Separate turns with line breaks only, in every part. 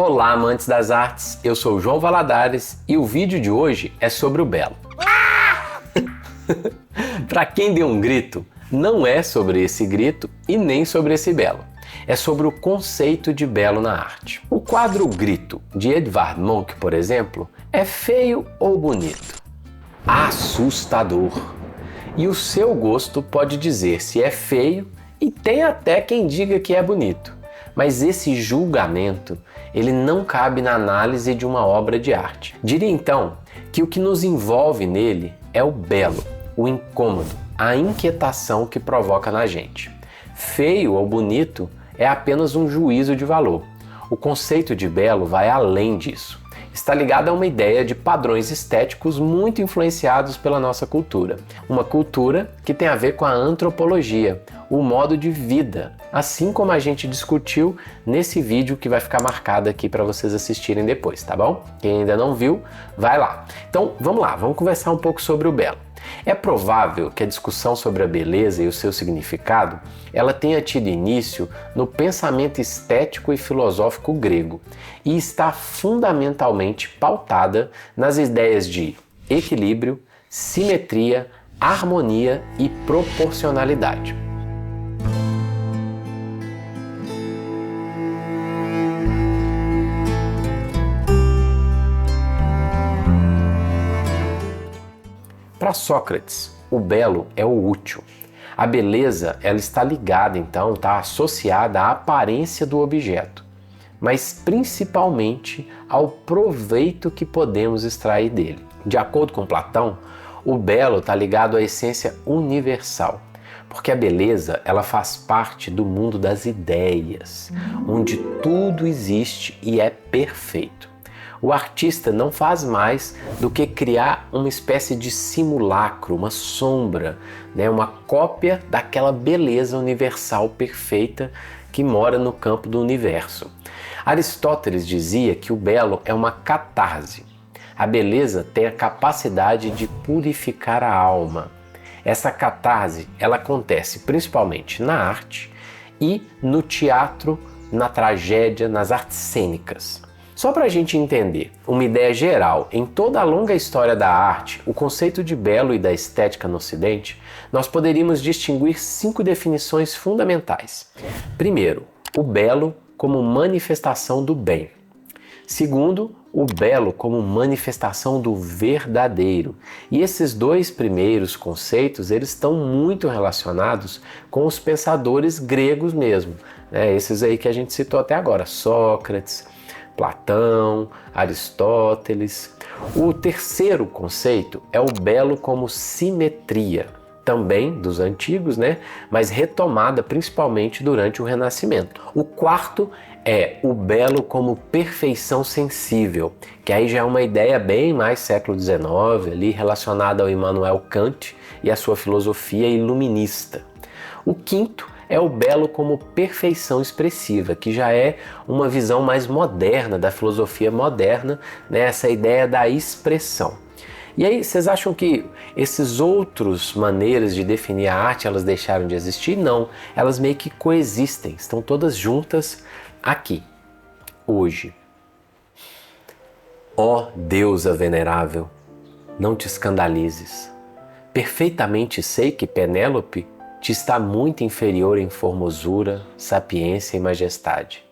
Olá, amantes das artes, eu sou o João Valadares e o vídeo de hoje é sobre o belo. Para quem deu um grito, não é sobre esse grito e nem sobre esse belo. É sobre o conceito de belo na arte. O quadro Grito, de Edvard Munch, por exemplo, é feio ou bonito? Assustador. E o seu gosto pode dizer se é feio e tem até quem diga que é bonito. Mas esse julgamento, ele não cabe na análise de uma obra de arte. Diria então que o que nos envolve nele é o belo, o incômodo, a inquietação que provoca na gente. Feio ou bonito é apenas um juízo de valor. O conceito de belo vai além disso. Está ligado a uma ideia de padrões estéticos muito influenciados pela nossa cultura. Uma cultura que tem a ver com a antropologia, o modo de vida, assim como a gente discutiu nesse vídeo que vai ficar marcado aqui para vocês assistirem depois, tá bom? Quem ainda não viu, vai lá. Então, vamos lá, vamos conversar um pouco sobre o belo. É provável que a discussão sobre a beleza e o seu significado, ela tenha tido início no pensamento estético e filosófico grego e está fundamentalmente pautada nas ideias de equilíbrio, simetria, harmonia e proporcionalidade. Para Sócrates, o belo é o útil. A beleza, ela está ligada, então, está associada à aparência do objeto, mas principalmente ao proveito que podemos extrair dele. De acordo com Platão, o belo está ligado à essência universal, porque a beleza, ela faz parte do mundo das ideias, onde tudo existe e é perfeito. O artista não faz mais do que criar uma espécie de simulacro, uma sombra, uma cópia daquela beleza universal perfeita que mora no campo do universo. Aristóteles dizia que o belo é uma catarse. A beleza tem a capacidade de purificar a alma. Essa catarse, ela acontece principalmente na arte e no teatro, na tragédia, nas artes cênicas. Só para a gente entender uma ideia geral, em toda a longa história da arte, o conceito de belo e da estética no Ocidente, nós poderíamos distinguir 5 definições fundamentais. Primeiro, o belo como manifestação do bem. Segundo, o belo como manifestação do verdadeiro. E esses 2 primeiros conceitos, eles estão muito relacionados com os pensadores gregos mesmo, esses aí que a gente citou até agora, Sócrates, Platão, Aristóteles. O terceiro conceito é o belo como simetria, também dos antigos, mas retomada principalmente durante o Renascimento. O quarto é o belo como perfeição sensível, que aí já é uma ideia bem mais século XIX, ali relacionada ao Immanuel Kant e a sua filosofia iluminista. O quinto é o belo como perfeição expressiva, que já é uma visão mais moderna da filosofia moderna, essa ideia da expressão. E aí, vocês acham que essas outras maneiras de definir a arte, elas deixaram de existir? Não, elas meio que coexistem, estão todas juntas aqui, hoje. Ó deusa venerável, não te escandalizes. Perfeitamente sei que Penélope te está muito inferior em formosura, sapiência e majestade.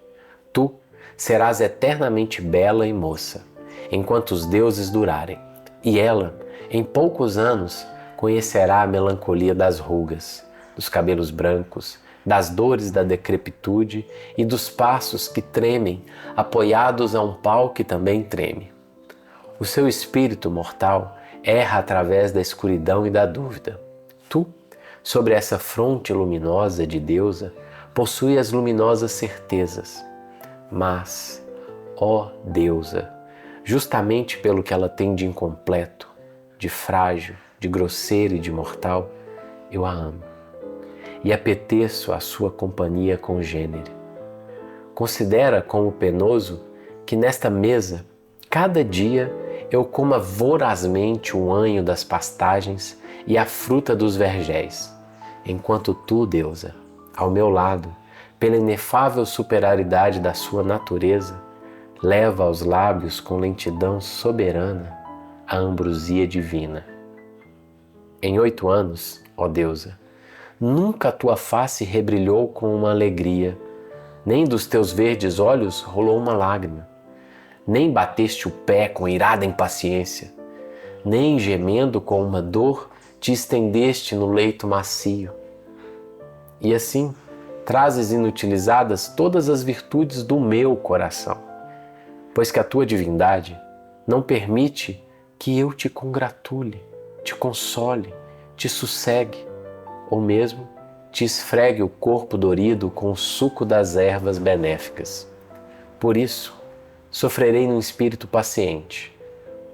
Tu serás eternamente bela e moça, enquanto os deuses durarem, e ela, em poucos anos, conhecerá a melancolia das rugas, dos cabelos brancos, das dores da decrepitude e dos passos que tremem, apoiados a um pau que também treme. O seu espírito mortal erra através da escuridão e da dúvida. Tu, sobre essa fronte luminosa de deusa, possui as luminosas certezas. Mas, ó deusa, justamente pelo que ela tem de incompleto, de frágil, de grosseiro e de mortal, eu a amo e apeteço a sua companhia congênere. Considera como penoso que nesta mesa, cada dia, eu coma vorazmente o anho das pastagens e a fruta dos vergéis, enquanto tu, deusa, ao meu lado, pela inefável superaridade da sua natureza, leva aos lábios com lentidão soberana a ambrosia divina. Em 8 anos, ó deusa, nunca a tua face rebrilhou com uma alegria, nem dos teus verdes olhos rolou uma lágrima, nem bateste o pé com irada impaciência, nem gemendo com uma dor te estendeste no leito macio. E assim, trazes inutilizadas todas as virtudes do meu coração, pois que a tua divindade não permite que eu te congratule, te console, te sossegue, ou mesmo te esfregue o corpo dorido com o suco das ervas benéficas. Por isso, sofrerei num espírito paciente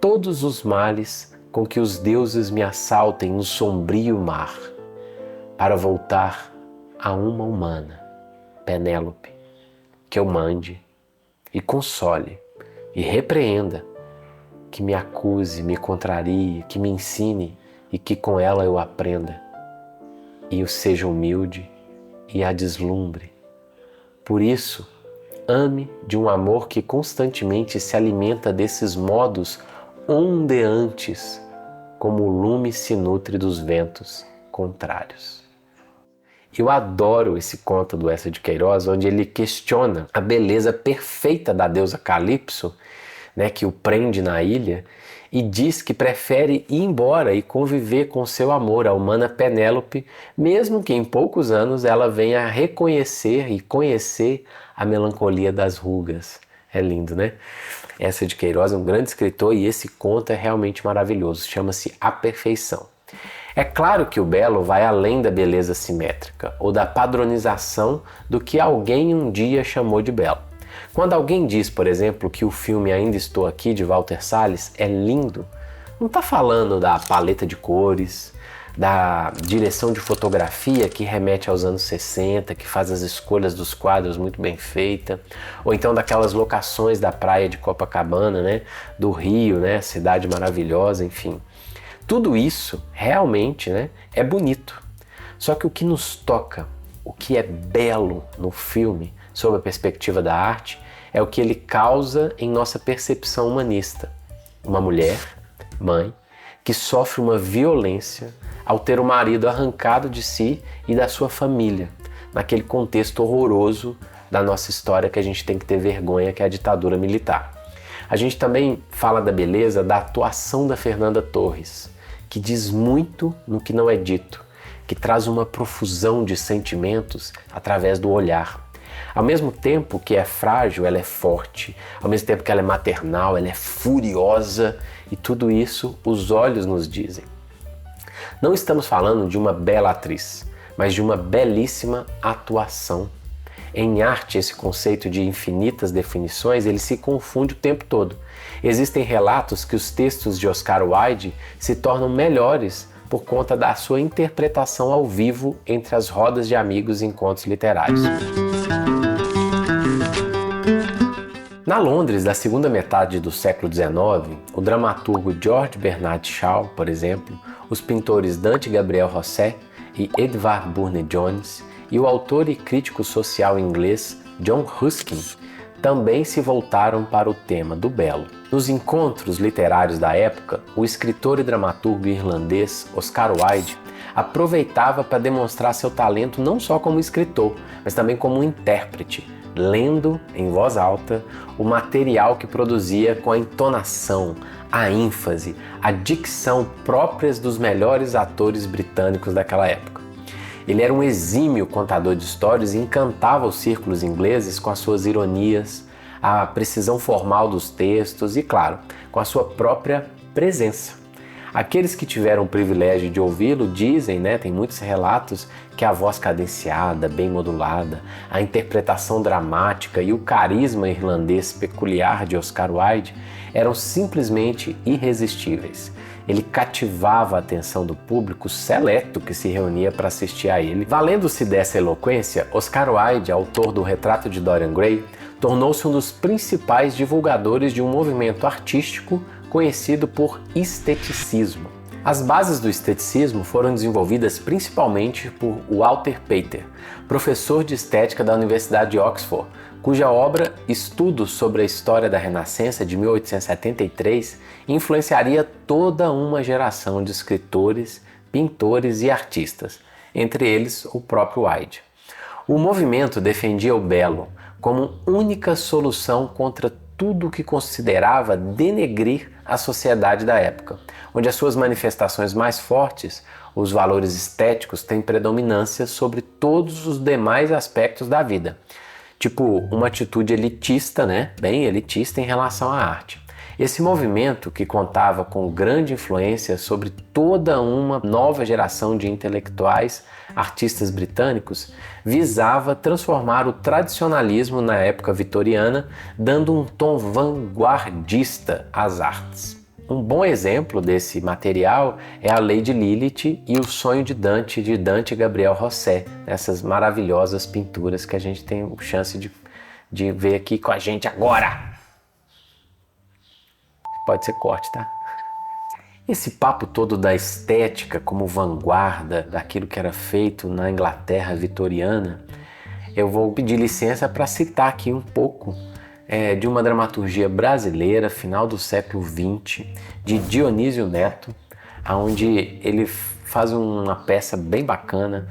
todos os males com que os deuses me assaltem no sombrio mar, para voltar a uma humana, Penélope, que eu mande e console e repreenda, que me acuse, me contrarie, que me ensine e que com ela eu aprenda e eu seja humilde e a deslumbre. Por isso, ame de um amor que constantemente se alimenta desses modos ondeantes, como o lume se nutre dos ventos contrários. Eu adoro esse conto do Eça de Queiroz, onde ele questiona a beleza perfeita da deusa Calypso, que o prende na ilha, e diz que prefere ir embora e conviver com seu amor, a humana Penélope, mesmo que em poucos anos ela venha a reconhecer e conhecer a melancolia das rugas. É lindo, né? Eça de Queiroz é um grande escritor e esse conto é realmente maravilhoso, chama-se A Perfeição. É claro que o belo vai além da beleza simétrica ou da padronização do que alguém um dia chamou de belo. Quando alguém diz, por exemplo, que o filme Ainda Estou Aqui, de Walter Salles, é lindo, não está falando da paleta de cores, da direção de fotografia que remete aos anos 60, que faz as escolhas dos quadros muito bem feita, ou então daquelas locações da praia de Copacabana, do Rio, cidade maravilhosa, enfim. Tudo isso realmente é bonito. Só que o que nos toca, o que é belo no filme, sob a perspectiva da arte, é o que ele causa em nossa percepção humanista. Uma mulher, mãe, que sofre uma violência ao ter o marido arrancado de si e da sua família, naquele contexto horroroso da nossa história que a gente tem que ter vergonha, que é a ditadura militar. A gente também fala da beleza da atuação da Fernanda Torres, que diz muito no que não é dito, que traz uma profusão de sentimentos através do olhar. Ao mesmo tempo que é frágil, ela é forte. Ao mesmo tempo que ela é maternal, ela é furiosa. E tudo isso os olhos nos dizem. Não estamos falando de uma bela atriz, mas de uma belíssima atuação. Em arte, esse conceito de infinitas definições, ele se confunde o tempo todo. Existem relatos que os textos de Oscar Wilde se tornam melhores por conta da sua interpretação ao vivo entre as rodas de amigos e encontros literários. Na Londres da segunda metade do século XIX, o dramaturgo George Bernard Shaw, por exemplo, os pintores Dante Gabriel Rosset e Edvard Burne-Jones e o autor e crítico social inglês John Ruskin também se voltaram para o tema do belo. Nos encontros literários da época, o escritor e dramaturgo irlandês Oscar Wilde aproveitava para demonstrar seu talento não só como escritor, mas também como intérprete, lendo em voz alta o material que produzia com a entonação, a ênfase, a dicção próprias dos melhores atores britânicos daquela época. Ele era um exímio contador de histórias e encantava os círculos ingleses com as suas ironias, a precisão formal dos textos e, claro, com a sua própria presença. Aqueles que tiveram o privilégio de ouvi-lo dizem, tem muitos relatos, que a voz cadenciada, bem modulada, a interpretação dramática e o carisma irlandês peculiar de Oscar Wilde eram simplesmente irresistíveis. Ele cativava a atenção do público seleto que se reunia para assistir a ele. Valendo-se dessa eloquência, Oscar Wilde, autor do Retrato de Dorian Gray, tornou-se um dos principais divulgadores de um movimento artístico conhecido por esteticismo. As bases do esteticismo foram desenvolvidas principalmente por Walter Pater, professor de estética da Universidade de Oxford, cuja obra Estudos sobre a História da Renascença, de 1873, influenciaria toda uma geração de escritores, pintores e artistas, entre eles o próprio Wyde. O movimento defendia o belo como única solução contra tudo o que considerava denegrir a sociedade da época, onde as suas manifestações mais fortes, os valores estéticos, têm predominância sobre todos os demais aspectos da vida. Tipo, uma atitude elitista, né? Bem elitista em relação à arte. Esse movimento, que contava com grande influência sobre toda uma nova geração de intelectuais, artistas britânicos, visava transformar o tradicionalismo na época vitoriana, dando um tom vanguardista às artes. Um bom exemplo desse material é a Lady Lilith e o Sonho de Dante Gabriel Rosset, essas maravilhosas pinturas que a gente tem a chance de ver aqui com a gente agora. Pode ser corte, tá? Esse papo todo da estética como vanguarda daquilo que era feito na Inglaterra vitoriana, eu vou pedir licença para citar aqui um pouco de uma dramaturgia brasileira, final do século XX, de Dionísio Neto, onde ele faz uma peça bem bacana,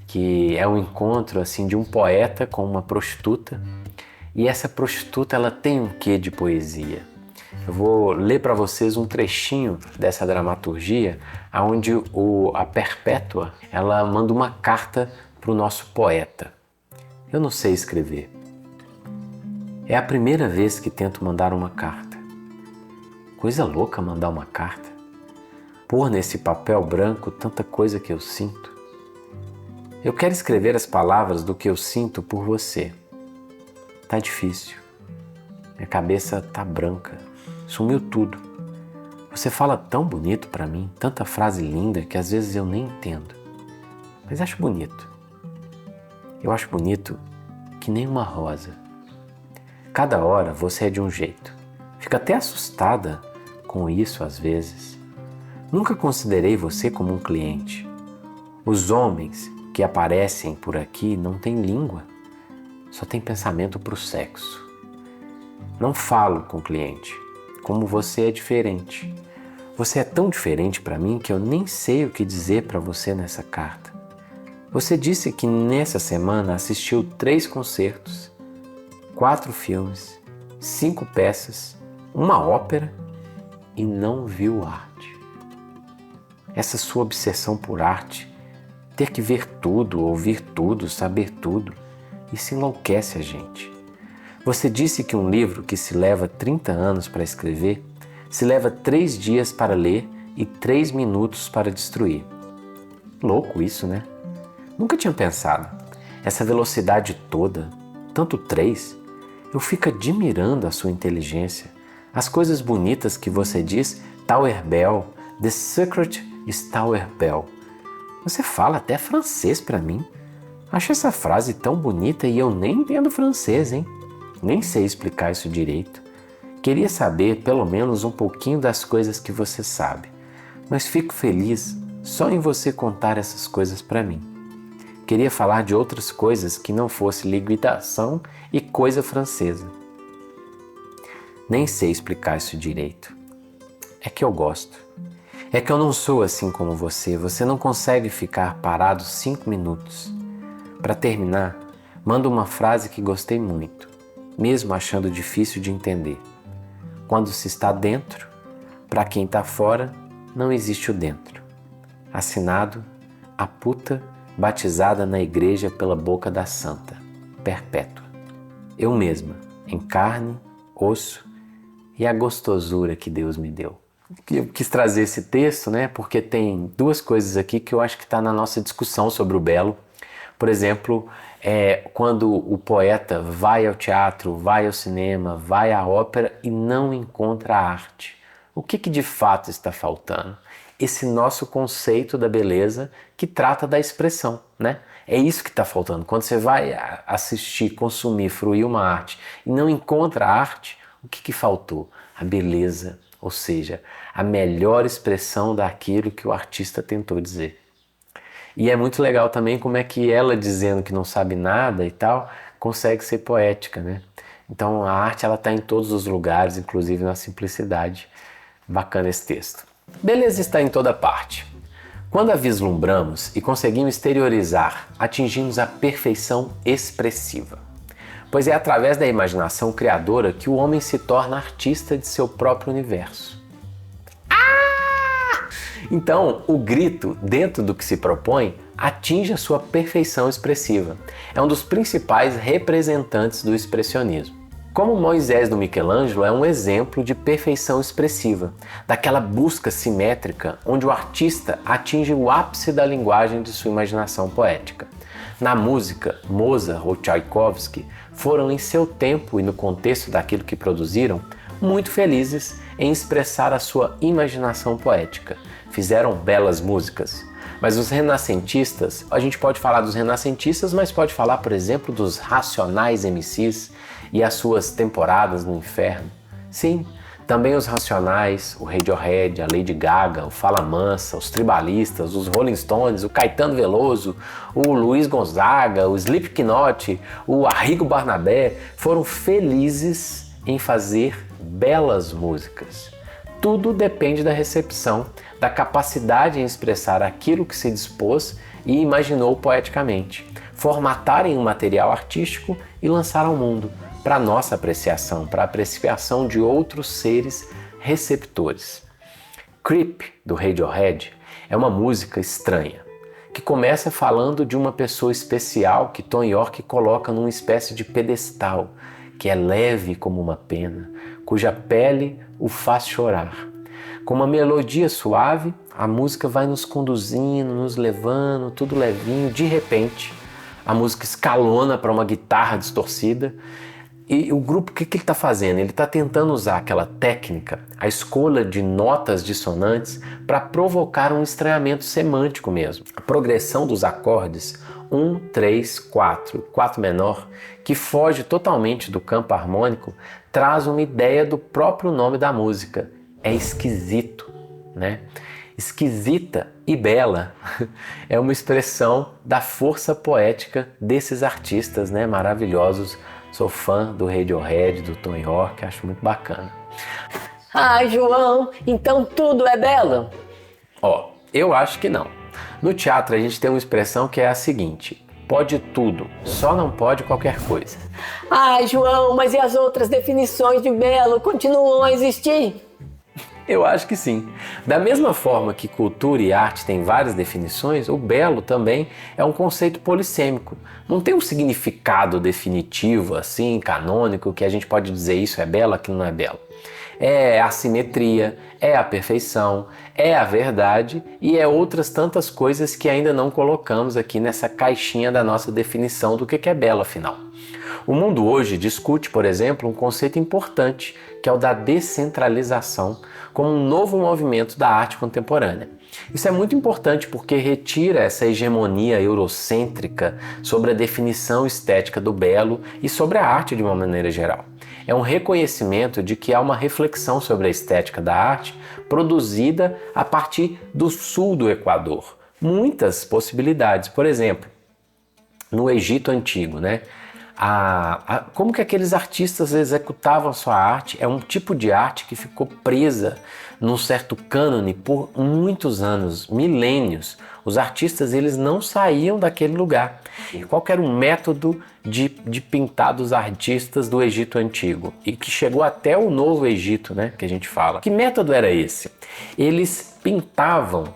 que é um encontro assim, de um poeta com uma prostituta, e essa prostituta ela tem um quê de poesia. Eu vou ler para vocês um trechinho dessa dramaturgia, onde a Perpétua ela manda uma carta para o nosso poeta. Eu não sei escrever. É a primeira vez que tento mandar uma carta. Coisa louca mandar uma carta. Pôr nesse papel branco tanta coisa que eu sinto. Eu quero escrever as palavras do que eu sinto por você. Tá difícil. Minha cabeça tá branca. Sumiu tudo. Você fala tão bonito pra mim, tanta frase linda que às vezes eu nem entendo. Mas acho bonito. Eu acho bonito que nem uma rosa. Cada hora você é de um jeito. Fico até assustada com isso às vezes. Nunca considerei você como um cliente. Os homens que aparecem por aqui não têm língua. Só tem pensamento pro sexo. Não falo com o cliente. Como você é diferente. Você é tão diferente para mim que eu nem sei o que dizer para você nessa carta. Você disse que nessa semana assistiu 3 concertos, 4 filmes, 5 peças, uma ópera e não viu arte. Essa sua obsessão por arte, ter que ver tudo, ouvir tudo, saber tudo, isso enlouquece a gente. Você disse que um livro que se leva 30 anos para escrever, se leva 3 dias para ler e 3 minutos para destruir. Louco isso, né? Nunca tinha pensado. Essa velocidade toda, tanto 3, eu fico admirando a sua inteligência. As coisas bonitas que você diz, Tower Bell, The Secret is Tower Bell. Você fala até francês para mim. Acho essa frase tão bonita e eu nem entendo francês, hein? Nem sei explicar isso direito. Queria saber pelo menos um pouquinho das coisas que você sabe, mas fico feliz só em você contar essas coisas para mim. Queria falar de outras coisas que não fosse liquidação e coisa francesa. Nem sei explicar isso direito. É que eu gosto. É que eu não sou assim como você. Você não consegue ficar parado 5 minutos. Para terminar, mando uma frase que gostei muito, mesmo achando difícil de entender. Quando se está dentro, para quem está fora, não existe o dentro. Assinado, a puta batizada na igreja pela boca da santa, Perpétua. Eu mesma, em carne, osso e a gostosura que Deus me deu. Eu quis trazer esse texto, né, porque tem 2 coisas aqui que eu acho que está na nossa discussão sobre o belo. Por exemplo, quando o poeta vai ao teatro, vai ao cinema, vai à ópera e não encontra a arte. O que de fato está faltando? Esse nosso conceito da beleza que trata da expressão, né? É isso que está faltando. Quando você vai assistir, consumir, fruir uma arte e não encontra a arte, o que faltou? A beleza, ou seja, a melhor expressão daquilo que o artista tentou dizer. E é muito legal também como é que ela, dizendo que não sabe nada e tal, consegue ser poética, né? Então a arte ela está em todos os lugares, inclusive na simplicidade. Bacana esse texto. Beleza está em toda parte. Quando a vislumbramos e conseguimos exteriorizar, atingimos a perfeição expressiva. Pois é através da imaginação criadora que o homem se torna artista de seu próprio universo. Então, o grito, dentro do que se propõe, atinge a sua perfeição expressiva. É um dos principais representantes do expressionismo. Como Moisés do Michelangelo é um exemplo de perfeição expressiva, daquela busca simétrica onde o artista atinge o ápice da linguagem de sua imaginação poética. Na música, Mozart ou Tchaikovsky foram em seu tempo e no contexto daquilo que produziram, muito felizes em expressar a sua imaginação poética. Fizeram belas músicas. Mas os renascentistas, a gente pode falar dos renascentistas, mas pode falar, por exemplo, dos Racionais MCs e as suas temporadas no inferno. Sim, também os Racionais, o Radiohead, a Lady Gaga, o Fala Mansa, os Tribalistas, os Rolling Stones, o Caetano Veloso, o Luiz Gonzaga, o Slipknot, o Arrigo Barnabé, foram felizes em fazer belas músicas. Tudo depende da recepção, da capacidade em expressar aquilo que se dispôs e imaginou poeticamente, formatarem um material artístico e lançar ao mundo, para nossa apreciação, para a apreciação de outros seres receptores. Creep, do Radiohead, é uma música estranha, que começa falando de uma pessoa especial que Tom York coloca numa espécie de pedestal, que é leve como uma pena, cuja pele o faz chorar. Com uma melodia suave, a música vai nos conduzindo, nos levando, tudo levinho. De repente, a música escalona para uma guitarra distorcida. E o grupo, o que ele está fazendo? Ele está tentando usar aquela técnica, a escolha de notas dissonantes, para provocar um estranhamento semântico mesmo. A progressão dos acordes 1, 3, 4, 4 menor, que foge totalmente do campo harmônico, traz uma ideia do próprio nome da música. É esquisito, né? Esquisita e bela é uma expressão da força poética desses artistas, né, maravilhosos. Sou fã do Radiohead, do Tom York, acho muito bacana.
Ai, João, então tudo é belo?
Ó, eu acho que não. No teatro a gente tem uma expressão que é a seguinte: pode tudo, só não pode qualquer coisa.
Ai, João, mas e as outras definições de belo continuam a existir?
Eu acho que sim. Da mesma forma que cultura e arte têm várias definições, o belo também é um conceito polissêmico. Não tem um significado definitivo, assim, canônico, que a gente pode dizer isso é belo, aquilo não é belo. É a simetria, é a perfeição, é a verdade e é outras tantas coisas que ainda não colocamos aqui nessa caixinha da nossa definição do que é belo, afinal. O mundo hoje discute, por exemplo, um conceito importante, que é o da descentralização, como um novo movimento da arte contemporânea. Isso é muito importante porque retira essa hegemonia eurocêntrica sobre a definição estética do belo e sobre a arte de uma maneira geral. É um reconhecimento de que há uma reflexão sobre a estética da arte produzida a partir do sul do Equador. Muitas possibilidades, por exemplo, no Egito Antigo, né? Como que aqueles artistas executavam sua arte é um tipo de arte que ficou presa num certo cânone por muitos anos, milênios. Os artistas eles não saíam daquele lugar. E qual que era o método de pintar dos artistas do Egito Antigo? E que chegou até o Novo Egito, né, que a gente fala. Que método era esse? Eles pintavam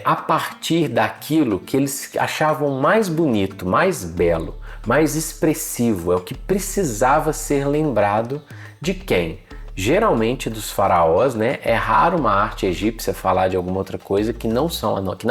a partir daquilo que eles achavam mais bonito, mais belo, mais expressivo, é o que precisava ser lembrado de quem? Geralmente dos faraós, né? É raro uma arte egípcia falar de alguma outra coisa que não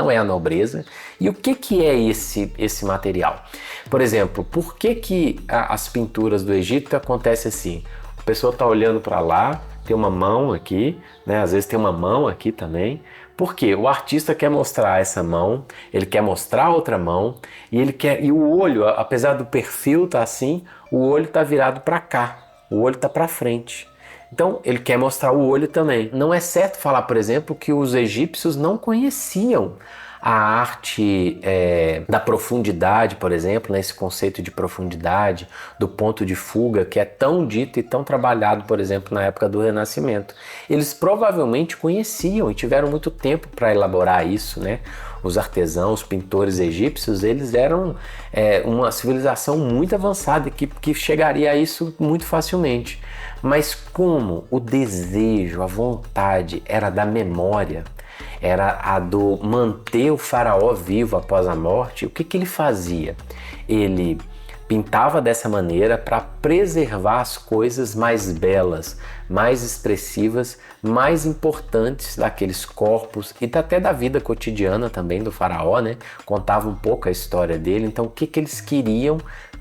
é a nobreza. E o que é esse material? Por exemplo, por que as pinturas do Egito acontecem assim? A pessoa está olhando para lá, tem uma mão aqui, né? Às vezes tem uma mão aqui também. Porque o artista quer mostrar essa mão, ele quer mostrar outra mão e o olho, apesar do perfil estar assim, o olho está virado para cá, o olho está para frente. Então ele quer mostrar o olho também. Não é certo falar, por exemplo, que os egípcios não conheciam a arte da profundidade, por exemplo, né? Esse conceito de profundidade, do ponto de fuga, que é tão dito e tão trabalhado, por exemplo, na época do Renascimento. Eles provavelmente conheciam e tiveram muito tempo para elaborar isso, né? Os artesãos, os pintores egípcios, eles eram uma civilização muito avançada que chegaria a isso muito facilmente. Mas como o desejo, a vontade era da memória, era a do manter o faraó vivo após a morte, o que ele fazia? Ele pintava dessa maneira para preservar as coisas mais belas, mais expressivas, mais importantes daqueles corpos e até da vida cotidiana também do faraó, né? Contava um pouco a história dele. Então, o que eles queriam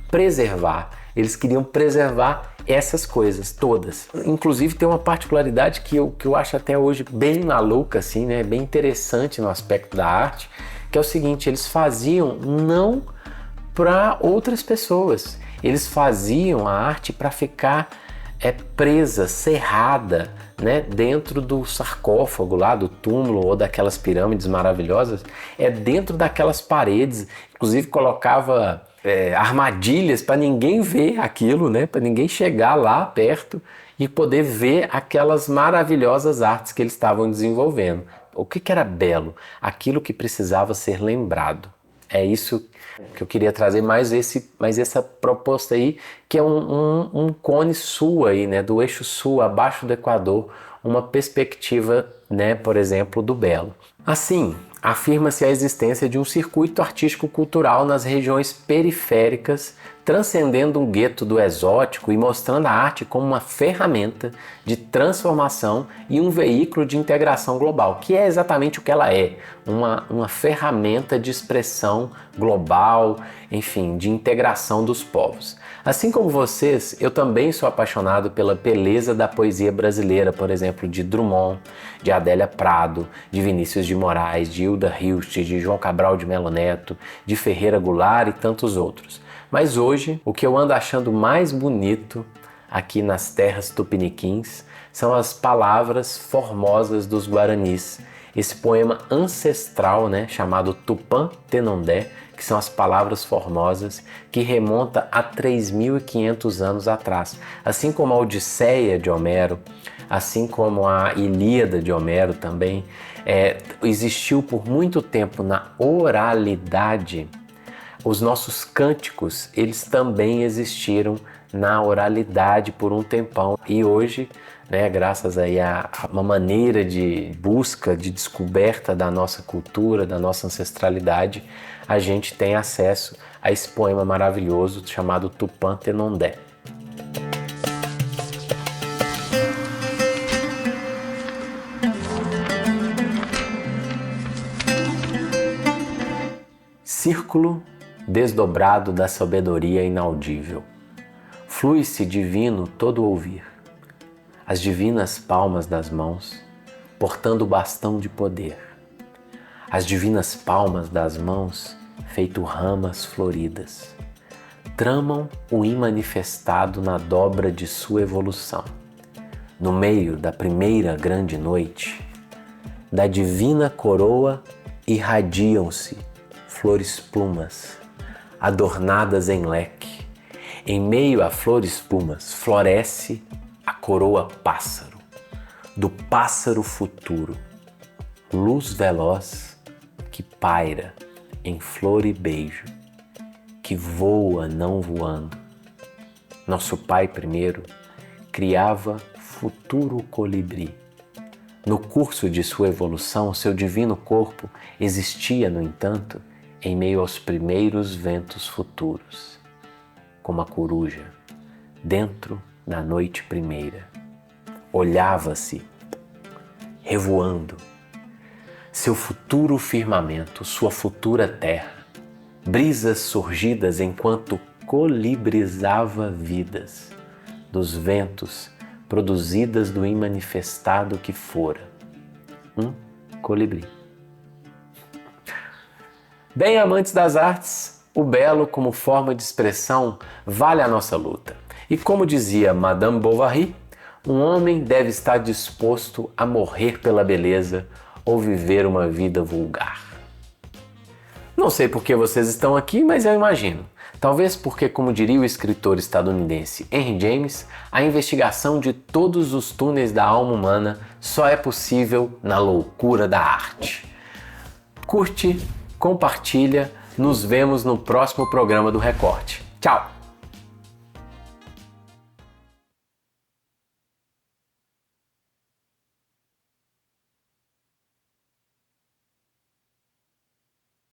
preservar? Eles queriam preservar essas coisas todas. Inclusive tem uma particularidade que eu acho até hoje bem maluca, assim, né? Bem interessante no aspecto da arte, que é o seguinte: eles faziam não para outras pessoas, eles faziam a arte para ficar presa, cerrada, né? Dentro do sarcófago lá, do túmulo ou daquelas pirâmides maravilhosas, dentro daquelas paredes. Inclusive colocava armadilhas para ninguém ver aquilo, né? Para ninguém chegar lá perto e poder ver aquelas maravilhosas artes que eles estavam desenvolvendo. O que era belo? Aquilo que precisava ser lembrado. É isso que eu queria trazer, mais essa proposta aí, que é um cone sul aí, né? Do eixo sul, abaixo do Equador, uma perspectiva, né? Por exemplo, do belo. Assim, afirma-se a existência de um circuito artístico-cultural nas regiões periféricas, transcendendo um gueto do exótico e mostrando a arte como uma ferramenta de transformação e um veículo de integração global, que é exatamente o que ela é, uma ferramenta de expressão global, enfim, de integração dos povos. Assim como vocês, eu também sou apaixonado pela beleza da poesia brasileira, por exemplo, de Drummond, de Adélia Prado, de Vinícius de Moraes, de Hilda Hilst, de João Cabral de Melo Neto, de Ferreira Goulart e tantos outros. Mas hoje, o que eu ando achando mais bonito aqui nas terras tupiniquins são as palavras formosas dos Guaranis, esse poema ancestral, né, chamado Tupã Tenondé, que são as palavras formosas que remonta a 3.500 anos atrás. Assim como a Odisseia de Homero, assim como a Ilíada de Homero também, existiu por muito tempo na oralidade. Os nossos cânticos, eles também existiram na oralidade por um tempão. E hoje, né, graças aí a uma maneira de busca, de descoberta da nossa cultura, da nossa ancestralidade, a gente tem acesso a esse poema maravilhoso chamado Tupã Tenondé. Círculo desdobrado da sabedoria inaudível. Flui-se divino todo ouvir. As divinas palmas das mãos, portando o bastão de poder. As divinas palmas das mãos, feito ramas floridas, tramam o imanifestado na dobra de sua evolução. No meio da primeira grande noite, da divina coroa irradiam-se flores plumas, adornadas em leque. Em meio a flores plumas floresce a coroa pássaro, do pássaro futuro, luz veloz que paira em flor e beijo, que voa não voando. Nosso pai primeiro criava futuro colibri. No curso de sua evolução, seu divino corpo existia, no entanto, em meio aos primeiros ventos futuros, como a coruja, dentro da noite primeira. Olhava-se, revoando, seu futuro firmamento, sua futura terra, brisas surgidas enquanto colibrizava vidas, dos ventos produzidas do imanifestado que fora, um colibri. Bem, amantes das artes, o belo como forma de expressão vale a nossa luta. E como dizia Madame Bovary, um homem deve estar disposto a morrer pela beleza ou viver uma vida vulgar. Não sei por que vocês estão aqui, mas eu imagino. Talvez porque, como diria o escritor estadunidense Henry James, a investigação de todos os túneis da alma humana só é possível na loucura da arte. Curte, compartilha, nos vemos no próximo programa do Recorte. Tchau!